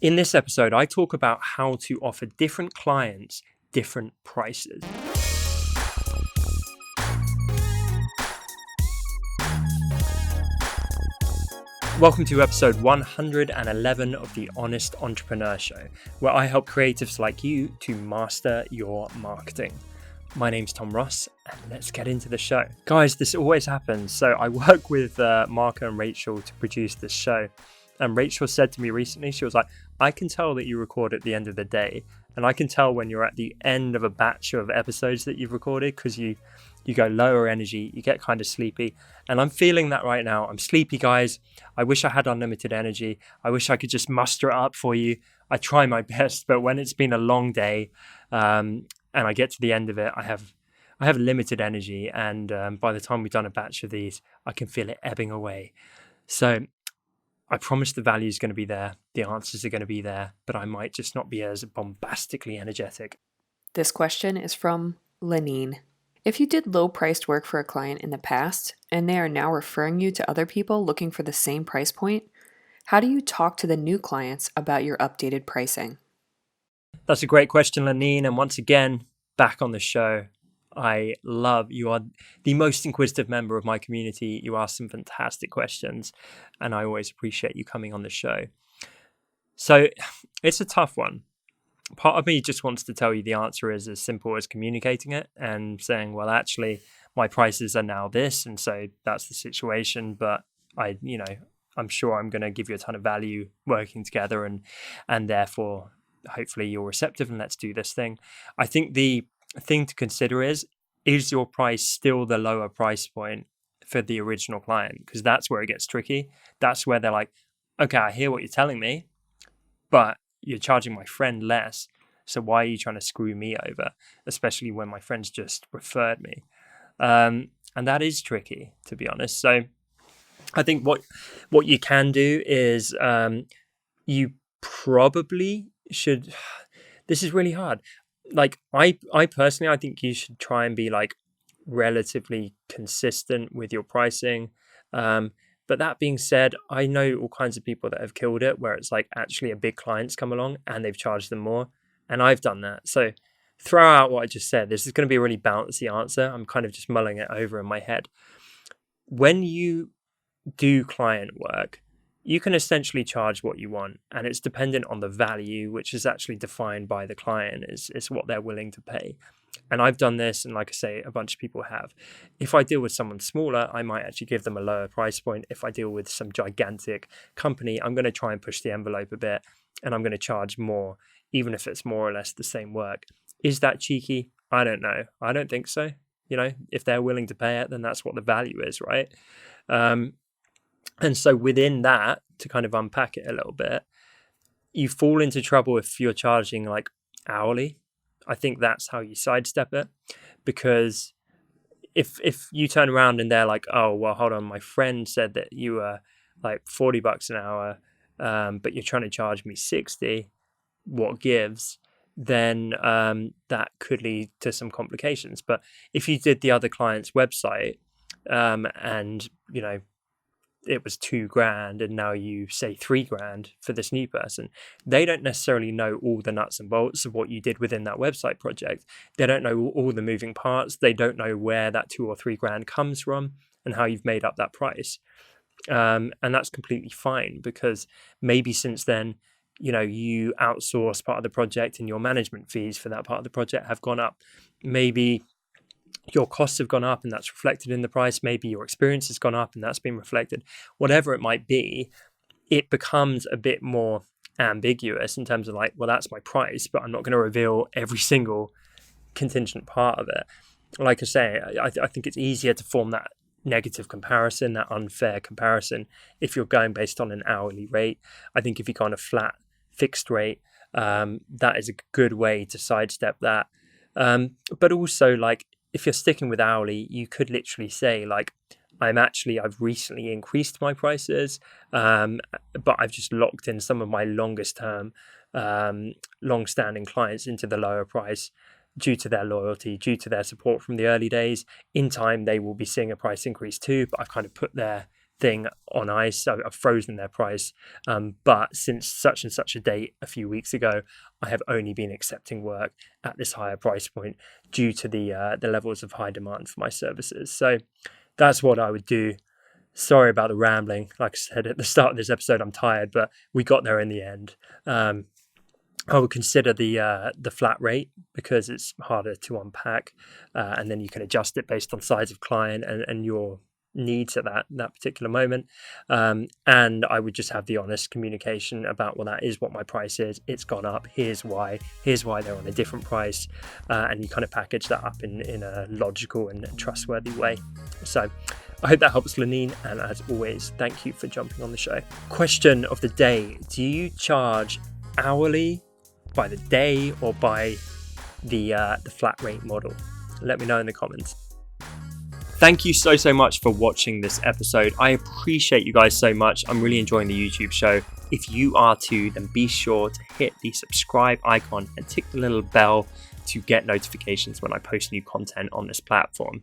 In this episode, I talk about how to offer different clients different prices. Welcome to episode 111 of the Honest Entrepreneur Show, where I help creatives like you to master your marketing. My name's Tom Ross, and let's get into the show. Guys, this always happens. So I work with Marco and Rachel to produce this show. And Rachel said to me recently, she was like, I can tell that you record at the end of the day. And I can tell when you're at the end of a batch of episodes that you've recorded because you go lower energy, you get kind of sleepy. And I'm feeling that right now. I'm sleepy, guys. I wish I had unlimited energy. I wish I could just muster it up for you. I try my best, but when it's been a long day and I get to the end of it, I have limited energy. And by the time we've done a batch of these, I can feel it ebbing away. So I promise the value is going to be there, the answers are going to be there, but I might just not be as bombastically energetic. This question is from Lenine. If you did low-priced work for a client in the past, and they are now referring you to other people looking for the same price point, how do you talk to the new clients about your updated pricing? That's a great question, Lenine, and once again, back on the show. I love you are the most inquisitive member of my community. You ask some fantastic questions, and I always appreciate you coming on the show. So it's a tough one. Part of me just wants to tell you the answer is as simple as communicating it and saying, well, actually, my prices are now this, and so that's the situation. But I'm sure I'm going to give you a ton of value working together, and therefore, hopefully, you're receptive and let's do this thing. I think the thing to consider is your price still the lower price point for the original client? Because that's where it gets tricky. That's where they're like, okay, I hear what you're telling me, but you're charging my friend less. So why are you trying to screw me over? Especially when my friend's just referred me. And that is tricky, to be honest. So I think what you can do is you probably should, this is really hard. Like I personally, I think you should try and be like relatively consistent with your pricing. But that being said, I know all kinds of people that have killed it where it's like actually a big client's come along and they've charged them more. And I've done that. So throw out what I just said. This is going to be a really bouncy answer. I'm kind of just mulling it over in my head. When you do client work, you can essentially charge what you want, and it's dependent on the value, which is actually defined by the client, is what they're willing to pay. And I've done this, and like I say, a bunch of people have. If I deal with someone smaller, I might actually give them a lower price point. If I deal with some gigantic company, I'm going to try and push the envelope a bit, and I'm going to charge more, even if it's more or less the same work. Is that cheeky? I don't know. I don't think so. If they're willing to pay it, then that's what the value is, right? And so within that, to kind of unpack it a little bit, you fall into trouble if you're charging like hourly. I think that's how you sidestep it. Because if you turn around and they're like, oh, well, hold on, my friend said that you were like $40 an hour, but you're trying to charge me 60, what gives? Then that could lead to some complications. But if you did the other client's website and, it was $2,000 and now you say $3,000 for this new person, they don't necessarily know all the nuts and bolts of what you did within that website project. They don't know all the moving parts. They don't know where that $2,000 or $3,000 comes from and how you've made up that price. And that's completely fine because maybe since then, you outsource part of the project and your management fees for that part of the project have gone up. Maybe your costs have gone up and that's reflected in the price. Maybe your experience has gone up and that's been reflected. Whatever it might be, it becomes a bit more ambiguous in terms of like, well, that's my price, but I'm not going to reveal every single contingent part of it. Like I say, I think it's easier to form that negative comparison, that unfair comparison, if you're going based on an hourly rate. I think if you go on a flat fixed rate, that is a good way to sidestep that. But also, like, if you're sticking with hourly, you could literally say, like, I've recently increased my prices, but I've just locked in some of my longest term, long-standing clients into the lower price due to their loyalty, due to their support from the early days. In time, they will be seeing a price increase too, but I've kind of put their thing on ice. I've frozen their price. But since such and such a date a few weeks ago, I have only been accepting work at this higher price point due to the levels of high demand for my services. So that's what I would do. Sorry about the rambling. Like I said at the start of this episode, I'm tired, but we got there in the end. I would consider the flat rate because it's harder to unpack, and then you can adjust it based on size of client and your needs at that particular moment. And I would just have the honest communication about, well, that is what my price is. It's gone up. Here's why. Here's why they're on a different price, and you kind of package that up in a logical and trustworthy way. So I hope that helps, Lanine, and as always, thank you for jumping on the show. Question of the day: do you charge hourly, by the day, or by the flat rate model? Let me know in the comments. Thank you so much for watching this episode. I appreciate you guys so much. I'm really enjoying the YouTube show. If you are too, then be sure to hit the subscribe icon and tick the little bell to get notifications when I post new content on this platform.